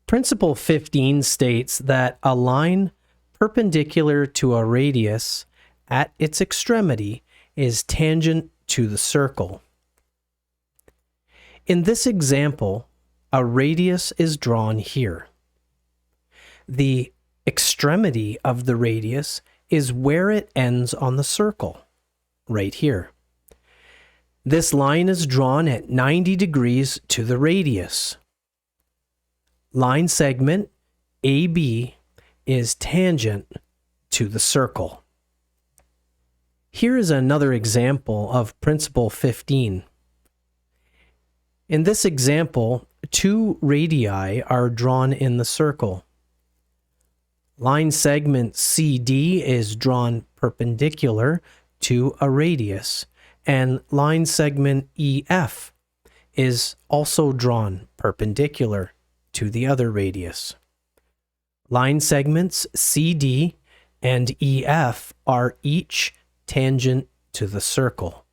Principle 15 states that a line perpendicular to a radius at its extremity is tangent to the circle. In this example, a radius is drawn here. The extremity of the radius is where it ends on the circle, right here. This line is drawn at 90 degrees to the radius. Line segment AB is tangent to the circle. Here is another example of Principle 15. In this example, two radii are drawn in the circle. Line segment CD is drawn perpendicular to a radius, and line segment EF is also drawn perpendicular to the other radius. Line segments CD and EF are each tangent to the circle.